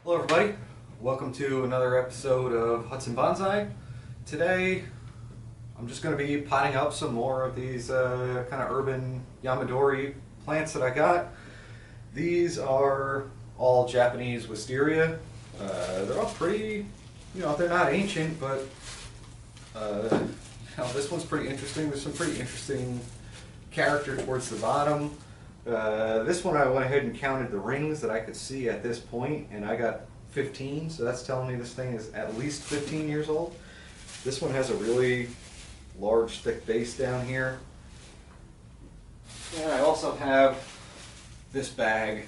Hello everybody, welcome to another episode of Hudson Bonsai. Today I'm just going to be potting up some more of these kind of urban yamadori plants that I got. These are all Japanese Wisteria. They're all pretty, they're not ancient, but this one's pretty interesting. There's some pretty interesting character towards the bottom. This one I went ahead and counted the rings that I could see at this point, and I got 15, so that's telling me this thing is at least 15 years old. This one has a really large, thick base down here. And I also have this bag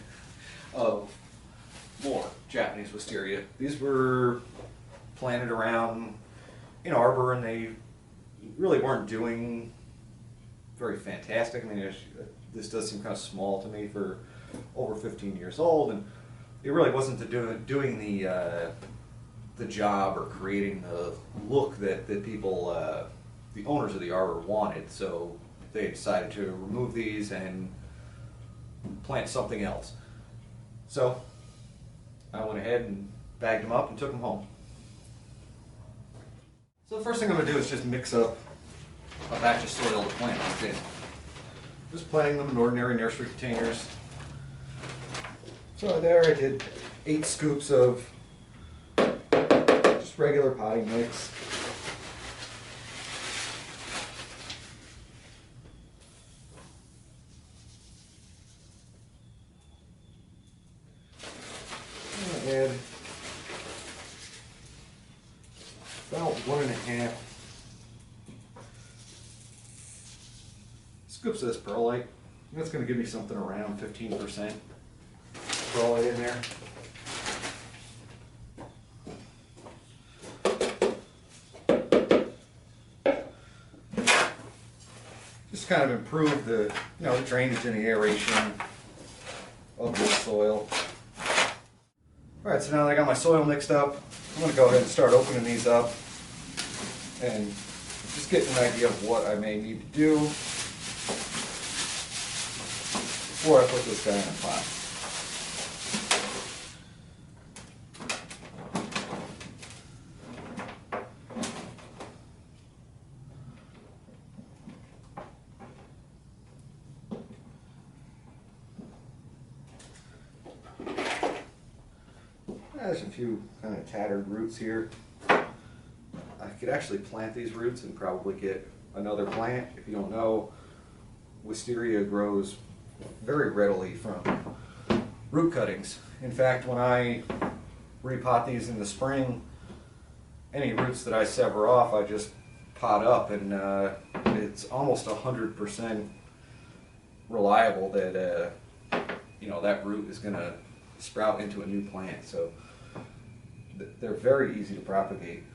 of more Japanese Wisteria. These were planted around in arbor, and they really weren't doing very fantastic. I mean, this does seem kind of small to me for over 15 years old, and it really wasn't doing the job or creating the look that people, the owners of the arbor, wanted. So they decided to remove these and plant something else. So I went ahead and bagged them up and took them home. So the first thing I'm going to do is just mix up a batch of soil to plant these in. Just planting them in ordinary nursery containers. So there I did 8 scoops of just regular potting mix. I'm gonna add about 1.5 scoops of this perlite. That's going to give me something around 15% perlite in there. Just kind of improve the, the drainage and the aeration of this soil. All right, so now that I got my soil mixed up, I'm going to go ahead and start opening these up and just get an idea of what I may need to do before I put this guy in a pot. There's a few kind of tattered roots here. I could actually plant these roots and probably get another plant. If you don't know, Wisteria grows very readily from root cuttings. In fact, when I repot these in the spring, any roots that I sever off, I just pot up, and it's almost 100% reliable that that root is going to sprout into a new plant. So they're very easy to propagate.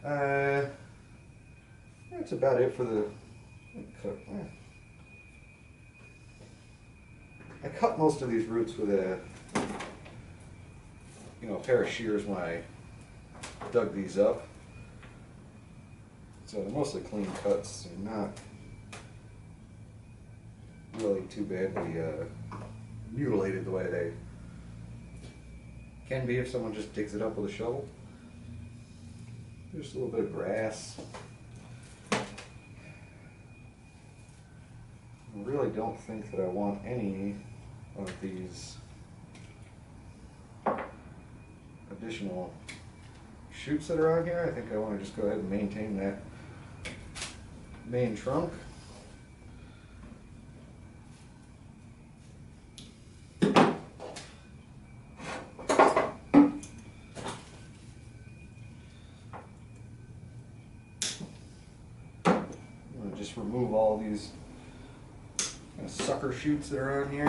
That's about it for the I cut most of these roots with a pair of shears when I dug these up. So they're mostly clean cuts. They're not really too badly mutilated the way they can be if someone just digs it up with a shovel. Just a little bit of grass. I really don't think that I want any of these additional shoots that are on here. I think I want to just go ahead and maintain that main trunk. Just remove all these kind of sucker shoots that are on here.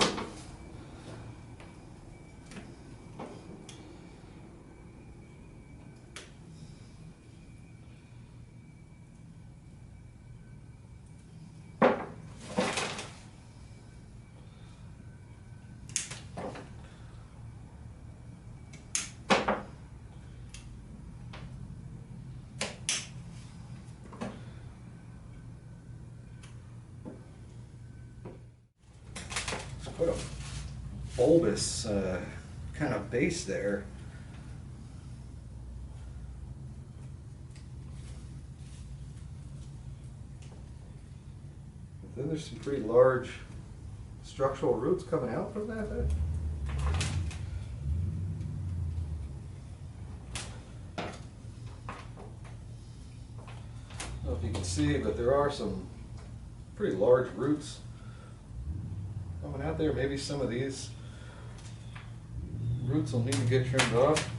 Put a bulbous kind of base there. But then there's some pretty large structural roots coming out from that bed. I don't know if you can see, but there are some pretty large roots coming out there. Maybe some of these roots will need to get trimmed off.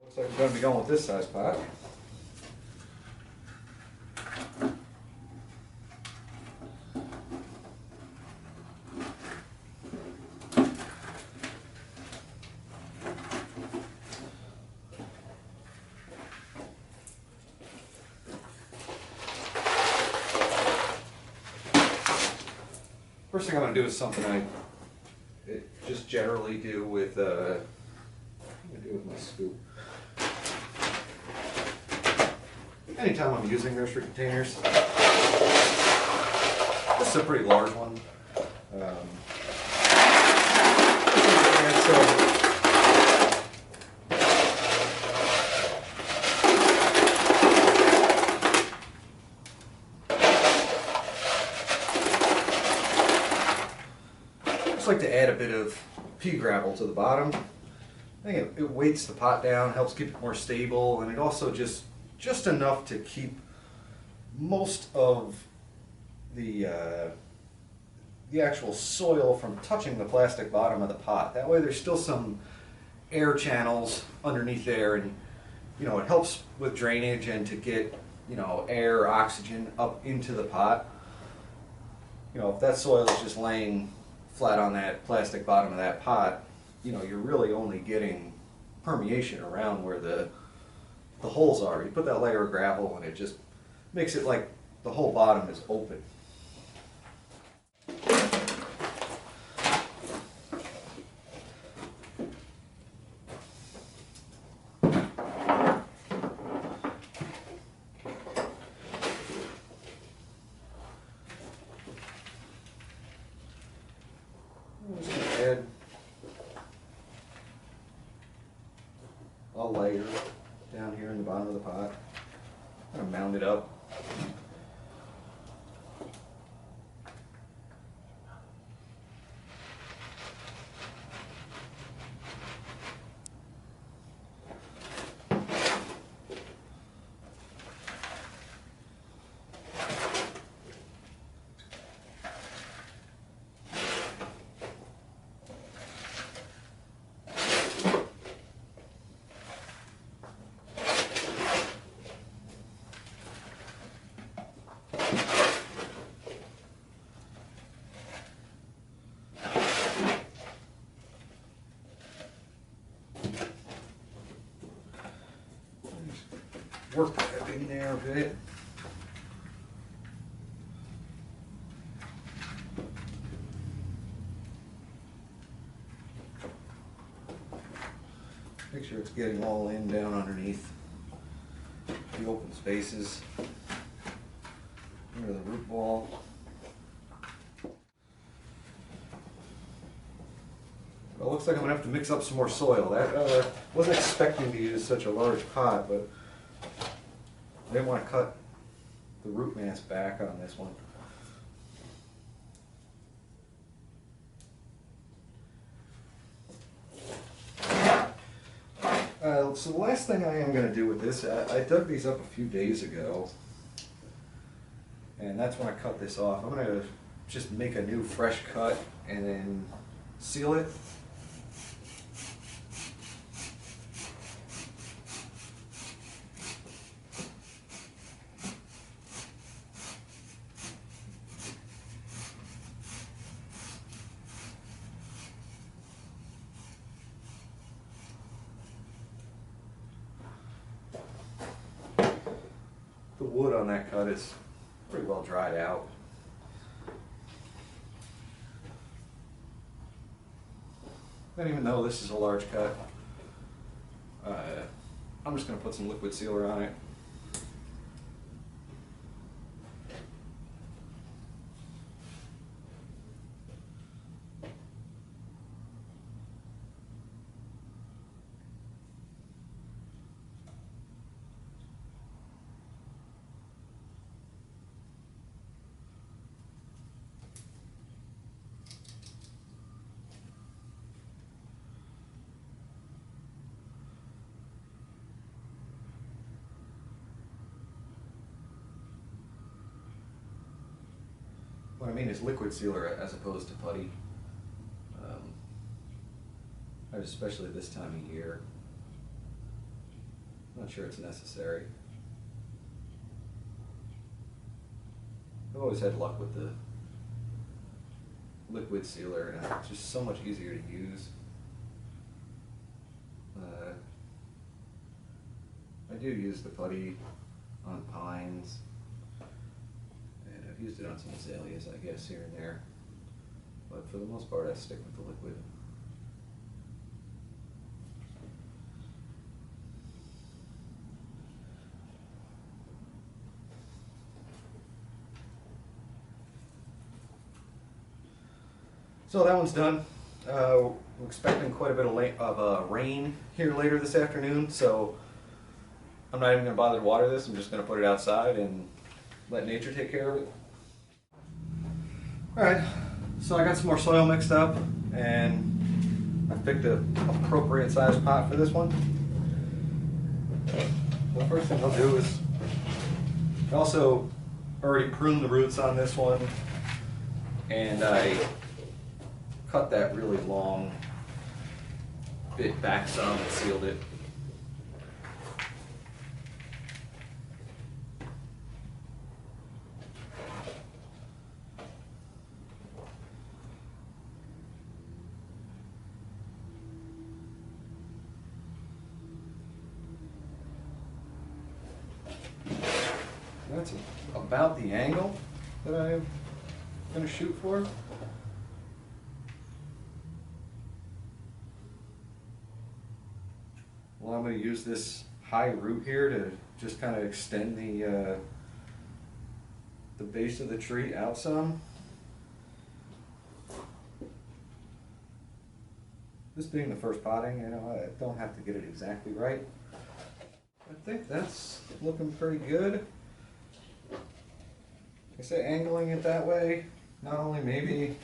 Looks like we're going to be going with this size pot. First thing I'm going to do is something I just generally do with, what am I going to do with my scoop? Anytime I'm using nursery containers, this is a pretty large one. I like to add a bit of pea gravel to the bottom. I think it weights the pot down, helps keep it more stable, and it also just enough to keep most of the actual soil from touching the plastic bottom of the pot. That way there's still some air channels underneath there, and it helps with drainage and to get air, oxygen up into the pot. If that soil is just laying flat on that plastic bottom of that pot, you're really only getting permeation around where the holes are. You put that layer of gravel and it just makes it like the whole bottom is open. Add a layer down here in the bottom of the pot. Kind of mound it up. Work that in there a bit. Make sure it's getting all in down underneath the open spaces under the root ball. Well, it looks like I'm going to have to mix up some more soil. That wasn't expecting to use such a large pot, but I didn't want to cut the root mass back on this one. So the last thing I am going to do with this, I dug these up a few days ago, and that's when I cut this off. I'm going to just make a new fresh cut and then seal it. The wood on that cut is pretty well dried out. And even though this is a large cut, I'm just going to put some liquid sealer on it. What I mean is liquid sealer as opposed to putty, especially this time of year. I'm not sure it's necessary. I've always had luck with the liquid sealer, and it's just so much easier to use. I do use the putty on pines. I've used it on some azaleas, I guess, here and there. But for the most part, I stick with the liquid. So that one's done. We're expecting quite a bit of rain here later this afternoon, so I'm not even going to bother to water this. I'm just going to put it outside and let nature take care of it. Alright, so I got some more soil mixed up, and I picked an appropriate size pot for this one. The first thing I'll do is I also already pruned the roots on this one, and I cut that really long bit back some and sealed it. That's about the angle that I'm going to shoot for. Well, I'm going to use this high root here to just kind of extend the base of the tree out some. This being the first potting, you know, I don't have to get it exactly right. I think that's looking pretty good. Like I say, angling it that way, not only maybe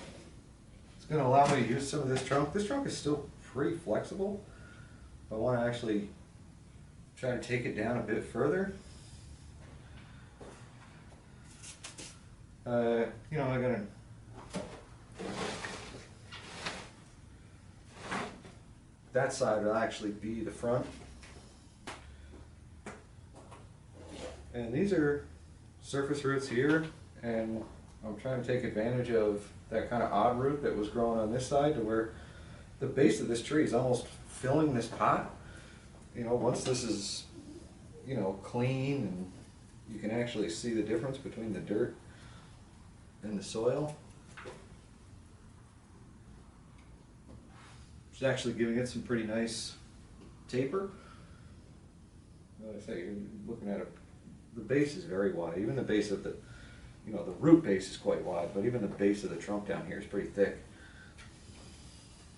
it's going to allow me to use some of this trunk. This trunk is still pretty flexible. I want to actually try to take it down a bit further. You know, I'm going to... That side will actually be the front. And these are surface roots here, and I'm trying to take advantage of that kind of odd root that was growing on this side to where the base of this tree is almost filling this pot. You know, once this is, you know, clean and you can actually see the difference between the dirt and the soil. It's actually giving it some pretty nice taper. Like I say, you're looking at the base is very wide. Even the base of the, you know, the root base is quite wide, but even the base of the trunk down here is pretty thick.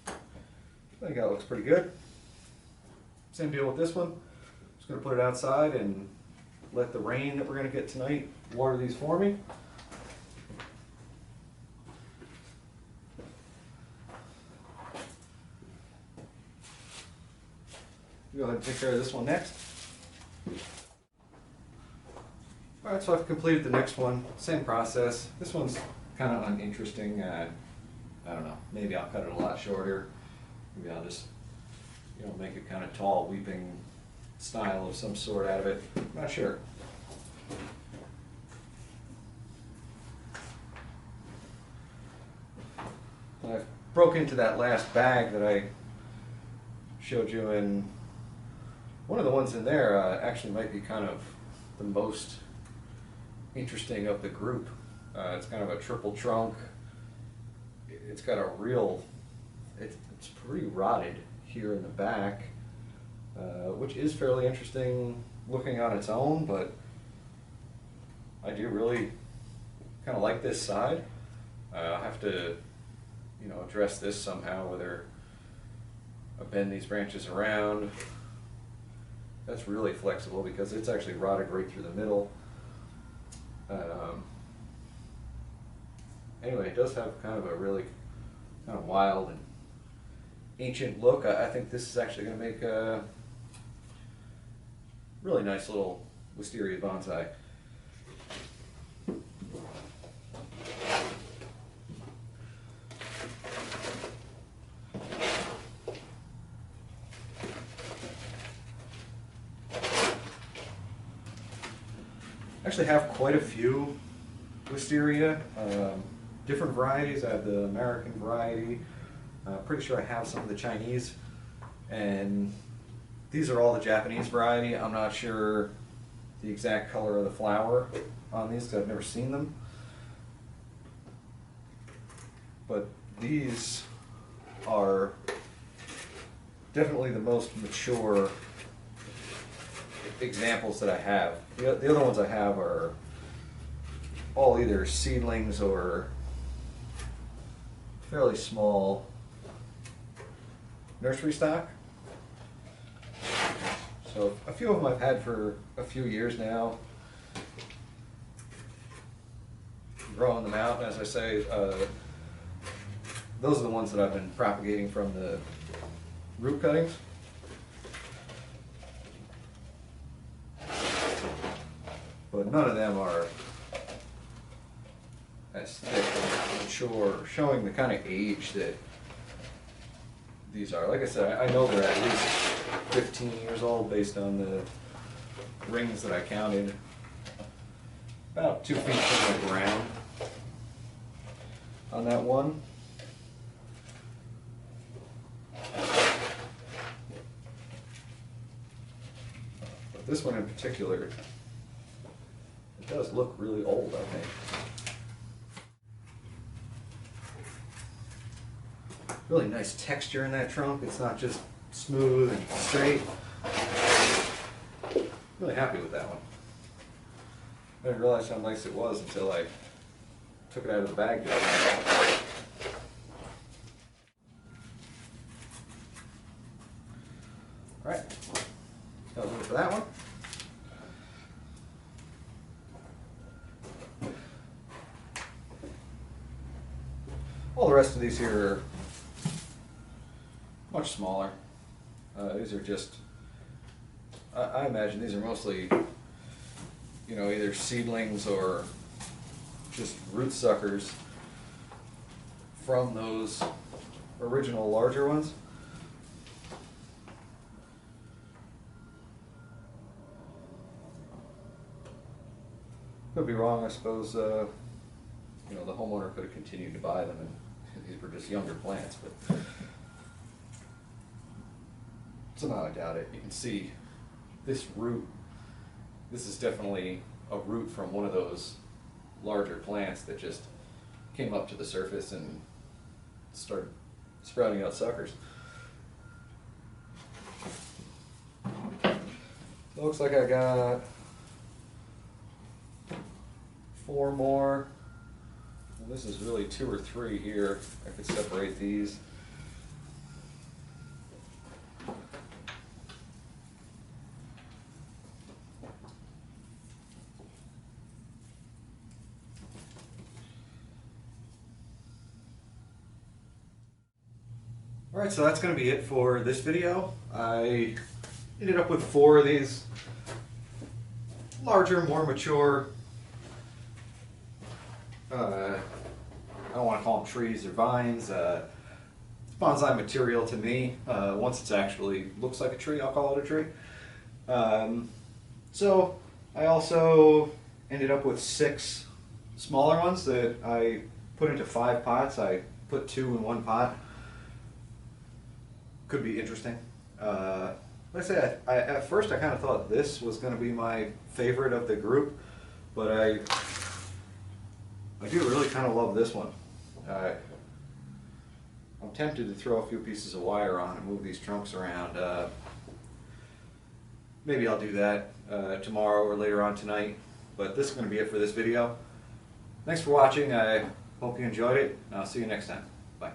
I think that looks pretty good. Same deal with this one. Just going to put it outside and let the rain that we're going to get tonight water these for me. Go ahead and take care of this one next. Alright, so I've completed the next one. Same process. This one's kind of uninteresting. I don't know. Maybe I'll cut it a lot shorter. Maybe I'll just, you know, make it kind of tall, weeping style of some sort out of it. I'm not sure. I broke into that last bag that I showed you, and one of the ones in there actually might be kind of the most interesting of the group. It's kind of a triple trunk. It's got a real, it's pretty rotted here in the back. which is fairly interesting looking on its own, but I do really kind of like this side. I'll have to, address this somehow, whether I bend these branches around. That's really flexible because it's actually rotted right through the middle. Anyway, it does have kind of a really kind of wild and ancient look. I think this is actually going to make a really nice little wisteria bonsai. I actually have quite a few wisteria, different varieties. I have the American variety. Pretty sure I have some of the Chinese, and these are all the Japanese variety. I'm not sure the exact color of the flower on these because I've never seen them, but these are definitely the most mature examples that I have. The other ones I have are all either seedlings or fairly small nursery stock. So a few of them I've had for a few years now, growing them out. And as I say, those are the ones that I've been propagating from the root cuttings. But none of them are as thick and mature, showing the kind of age that these are. Like I said, I know they're at least 15 years old based on the rings that I counted. About 2 feet from the ground on that one. But this one in particular, it does look really old, I think. Really nice texture in that trunk. It's not just smooth and straight. Really happy with that one. I didn't realize how nice it was until I took it out of the bag. Alright, that was it for that one. All the rest of these here are much smaller. These are just, I imagine these are mostly, either seedlings or just root suckers from those original larger ones. Could be wrong, I suppose. The homeowner could have continued to buy them, and these were just younger plants, but somehow I doubt it. You can see this root. This is definitely a root from one of those larger plants that just came up to the surface and started sprouting out suckers. Looks like I got 4 more. Well, this is really 2 or 3 here. I could separate these. Alright, so that's going to be it for this video. I ended up with 4 of these larger, more mature, I don't want to call them trees or vines. It's bonsai material to me. Once it's actually looks like a tree, I'll call it a tree. So I also ended up with 6 smaller ones that I put into 5 pots. I put 2 in 1 pot. Could be interesting. Like I said, at first I kind of thought this was going to be my favorite of the group, but I do really kind of love this one. I'm tempted to throw a few pieces of wire on and move these trunks around. maybe I'll do that tomorrow or later on tonight. But this is going to be it for this video. Thanks for watching. I hope you enjoyed it, and I'll see you next time. Bye.